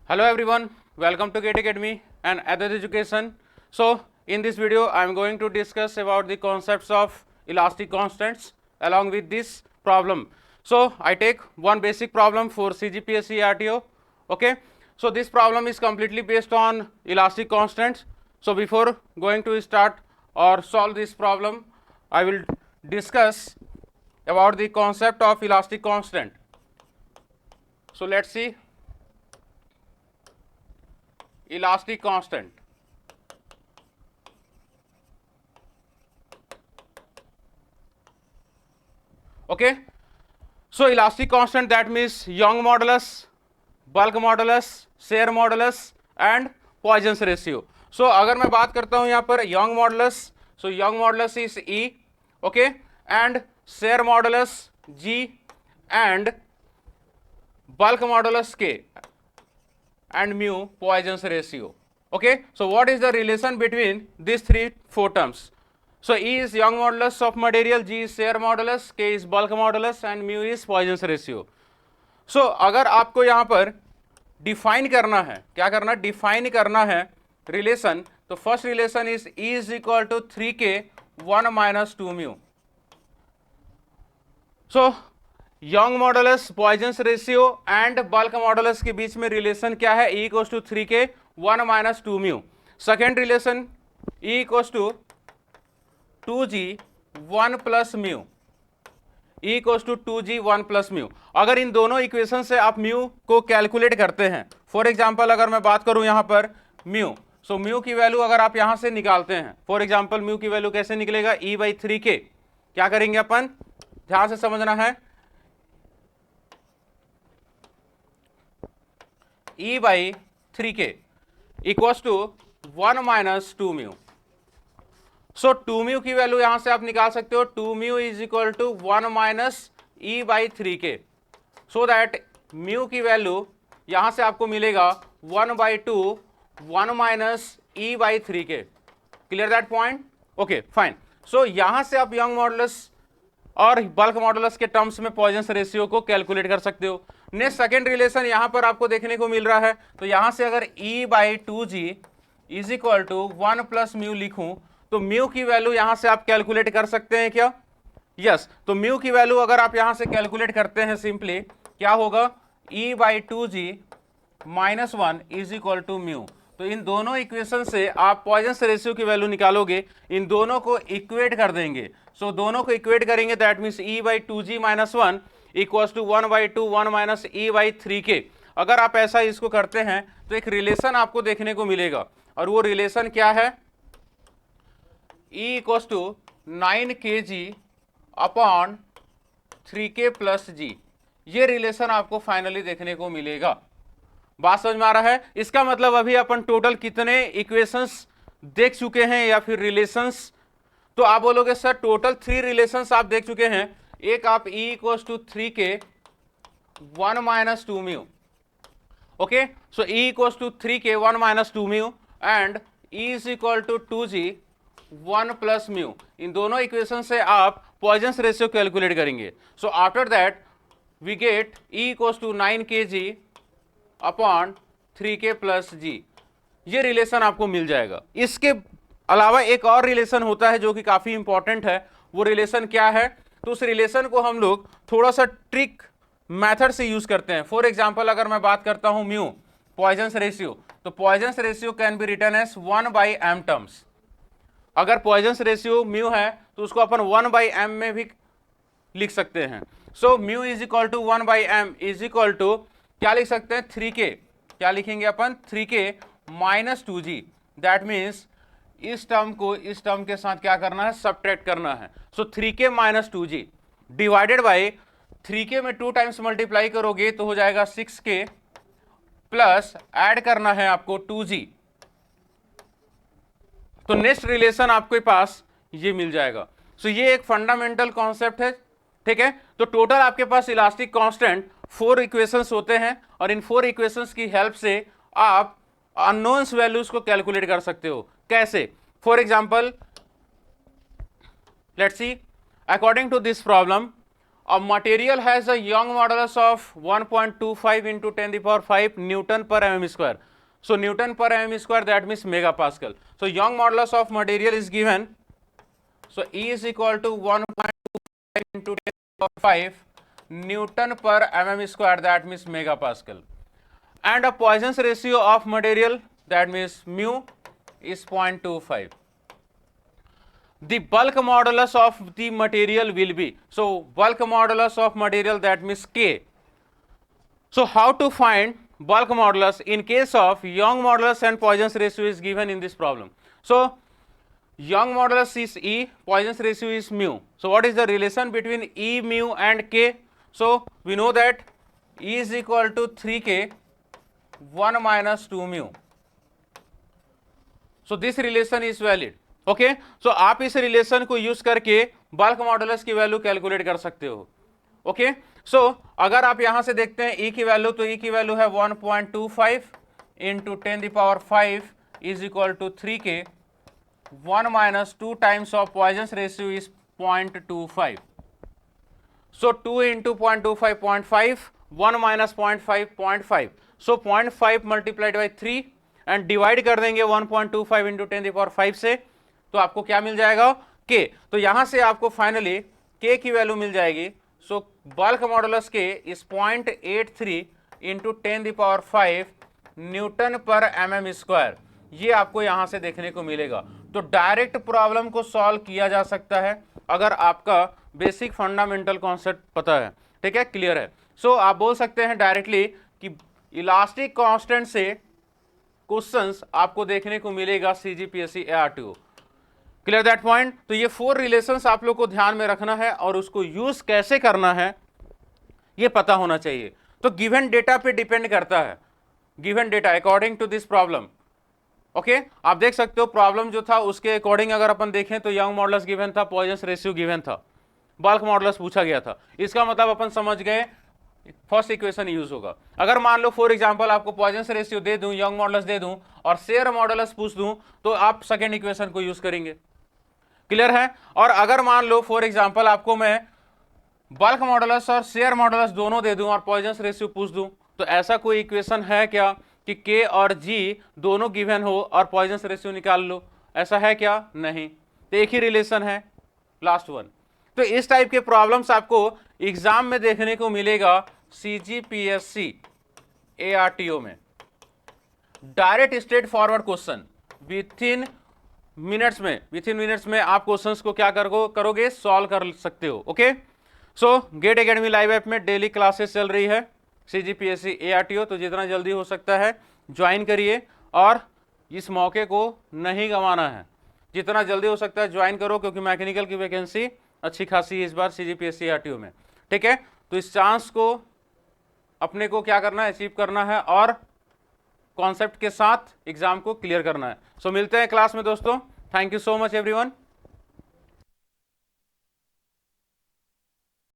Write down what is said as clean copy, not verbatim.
Hello everyone, welcome to Gate Academy and Adult Education. So in this video I am going to discuss about the concepts of elastic constants along with this problem. So I take one basic problem for CGPSC RTO. Okay, so this problem is completely based on elastic constants. So before going to start or solve this problem, I will discuss about the concept of elastic constant. So let's see. Elastic constant. Okay, so elastic constant, that means Young modulus, bulk modulus, shear modulus and Poisson's ratio. So अगर मैं बात करता हूँ यहाँ पर Young modulus, so Young modulus is E, okay, and shear modulus G and bulk modulus K and mu Poisson's ratio. Okay, so what is the relation between these four terms? So E is Young modulus of material, G is shear modulus, K is bulk modulus and mu is Poisson's ratio. So अगर आपको यहाँ पर define करना है, क्या करना, define करना है रिलेशन, तो first relation is E is equal to 3K 1 minus 2 mu. So Young modulus, Poisson's ratio and bulk modulus के बीच में रिलेशन क्या है? E equals to 3K 1 minus 2 mu. Second relation E equals to 2G 1 plus mu. E equals to 2G 1 plus mu. अगर इन दोनों equation से आप म्यू को कैलकुलेट करते हैं, फॉर एग्जांपल अगर मैं बात करूं यहां पर म्यू, सो म्यू की वैल्यू अगर आप यहां से निकालते हैं, फॉर एग्जांपल म्यू की वैल्यू कैसे निकलेगा? E by 3K. क्या करेंगे अपन? ध्यान से समझना है. E by 3K equals to 1 minus 2 mu. So 2 mu की वैल्यू यहां से आप निकाल सकते हो. 2 mu is equal to 1 minus E by 3K. So that mu की वैल्यू यहां से आपको मिलेगा 1 by 2 1 minus E by 3K. Clear that point? Okay fine. So यहां से आप यंग मॉडुलस और बल्क मॉडुलस के टर्म्स में पॉइजन्स रेशियो को कैलकुलेट कर सकते हो. नेक्स्ट सेकेंड रिलेशन यहां पर आपको देखने को मिल रहा है, तो यहां से अगर E by 2G is equal to 1 plus mu लिखूं, तो म्यू की वैल्यू यहां से आप कैलकुलेट कर सकते हैं क्या? यस. तो म्यू की वैल्यू अगर आप यहां से कैलकुलेट करते हैं, सिंपली क्या होगा? E by 2G minus 1 is equal to mu. तो इन दोनों इक्वेशन से आप पॉइजन्स रेशियो की वैल्यू निकालोगे, इन दोनों को इक्वेट कर देंगे. सो दोनों को इक्वेट करेंगे, that means E by 2G minus 1 equals to 1 by 2 1 minus E by 3K. अगर आप ऐसा इसको करते हैं तो एक रिलेशन आपको देखने को मिलेगा, और वो रिलेशन क्या है? E equals to 9kg upon 3K plus G. ये रिलेशन आपको फाइनली देखने को मिलेगा. बात समझ में आ रहा है? इसका मतलब अभी अपन टोटल कितने इक्वेशंस देख चुके हैं या फिर रिलेशंस? तो आप बोलोगे सर टोटल 3 रिलेशंस आप देख चुके हैं. एक आप E equals to 3K 1 minus 2 mu. Okay, so E equals to 3K 1 minus 2 mu and E is equal to 2G 1 plus mu. इन दोनों इक्वेशन से आप पॉइजन्स रेशियो कैलकुलेट करेंगे. So after that we get E equals to 9kg upon 3K plus G. ये relation आपको मिल जाएगा. इसके अलावा एक और रिलेशन होता है जो कि काफी इंपॉर्टेंट है. वो रिलेशन क्या है? तो उस रिलेशन को हम लोग थोड़ा सा ट्रिक मेथड से यूज करते हैं. फॉर एग्जांपल अगर मैं बात करता हूं म्यू पॉइजन्स रेशियो, तो Poisson's ratio can be written as 1 by m terms. अगर पॉइजन्स रेशियो म्यू है तो उसको अपन 1 बाई m में भी लिख सकते हैं. So mu is equal to 1 by m is equal to क्या लिख सकते हैं? 3K. क्या लिखेंगे अपन? 3K minus 2G. That means इस टर्म को इस टर्म के साथ क्या करना है? सब्ट्रैक्ट करना है. सो 3K minus 2G divided by 3K में 2 टाइम्स मल्टीप्लाई करोगे तो हो जाएगा 6K प्लस ऐड करना है आपको 2G. तो नेक्स्ट रिलेशन आपके पास ये मिल जाएगा. सो ये एक फंडामेंटल कॉन्सेप्ट है. ठीक है, तो टोटल आपके पास इलास्टिक कांस्टेंट 4 इक्वेशंस होते हैं, और इन 4 इक्वेशंस की हेल्प से आप अननोन्स वैल्यूज को कैलकुलेट कर सकते हो. कैसे? For example let's see, according to this problem A material has a Young modulus of 1.25 into 10 the power 5 Newton per mm square. So Newton per mm square, that means megapascal. So Young modulus of material is given. So E is equal to 1.25 into 10 the power 5 Newton per mm square, that means megapascal. And a Poisson's ratio of material, that means mu, is 0.25. The bulk modulus of the material will be, so bulk modulus of material, that means K. So how to find bulk modulus in case of Young modulus and Poisson's ratio is given in this problem. So Young modulus is E, Poisson's ratio is mu. So what is the relation between E, mu and K? So we know that E is equal to 3K 1 minus 2 mu. So this relation is valid. Okay, so आप इस relation को use करके bulk modulus की value calculate कर सकते हो. Okay, सो अगर आप यहां से देखते हैं ई की वैल्यू, तो ई की वैल्यू है 1.25 into 10 the power 5 is equal to 3K 1 minus 2 times of Poisson's ratio is 0.25. So 2 into 0.25 0.5, 1 minus 0.5 0.5. So 0.5 multiplied by 3 and divide कर देंगे 1.25 इंटू 10 द पावर 5 से, तो आपको क्या मिल जाएगा? K. तो यहां से आपको फाइनली K की वैल्यू मिल जाएगी. सो bulk modulus K is 0.83 into 10 the power 5 Newton पर mm स्क्वायर. ये आपको यहां से देखने को मिलेगा. तो डायरेक्ट प्रॉब्लम को सॉल्व किया जा सकता है अगर आपका बेसिक फंडामेंटल कॉन्सेप्ट पता है. ठीक है, क्लियर है. सो आप बोल सकते हैं डायरेक्टली कि इलास्टिक कांस्टेंट से क्वेश्चंस आपको देखने को मिलेगा CGPSC ARTO. Clear that point. तो ये 4 रिलेशंस आप लोग को ध्यान में रखना है और उसको यूज कैसे करना है ये पता होना चाहिए. तो गिवन डेटा पे डिपेंड करता है, given data according to this problem. Okay, आप देख सकते हो प्रॉब्लम जो था उसके अकॉर्डिंग अगर अपन देखें तो यंग मॉडुलस गिवन था, पॉइजन्स रेशियो गिवन था, बल्क मॉडुलस पूछा गया था. इसका मतलब अपन समझ गए फर्स्ट इक्वेशन यूज होगा. अगर मान लो फॉर एग्जांपल आपको पॉइजन्स रेशियो दे दूं, यंग मॉडुलस दे दूं और शेयर मॉडुलस पूछ दूं, तो आप सेकेंड इक्वेशन को यूज करेंगे. क्लियर है. और अगर मान लो फॉर एग्जांपल आपको मैं बल्क मॉडुलस और शेयर मॉडुलस दोनों दे दूं और पॉइजन्स रेशियो पूछ दूं, तो ऐसा कोई इक्वेशन है क्या कि K और G दोनों गिवन हो और पॉइजन्स रेशियो निकाल लो? ऐसा है क्या? नहीं. तो एक ही रिलेशन है, लास्ट वन. तो इस टाइप के प्रॉब्लम्स आपको एग्जाम में देखने को मिलेगा CGPSC ARTO में. Direct straight forward question with in minutes में आप क्वेश्चंस को क्या करोगे? सॉल्व कर सकते हो. ओके, सो गेट एकेडमी लाइव ऐप में डेली क्लासेस चल रही है CGPSC ARTO. तो जितना जल्दी हो सकता है ज्वाइन करिए और इस मौके को नहीं गंवाना है. जितना जल्दी हो सकता है ज्वाइन करो, क्योंकि मैकेनिकल की वैकेंसी अच्छी खासी है इस बार CGPSC ARTO में. ठीक है, तो इस चांस को अपने को क्या करना है? अचीव करना है और कॉन्सेप्ट के साथ एग्जाम को क्लियर करना है. सो मिलते हैं क्लास में दोस्तों. Thank you so much everyone.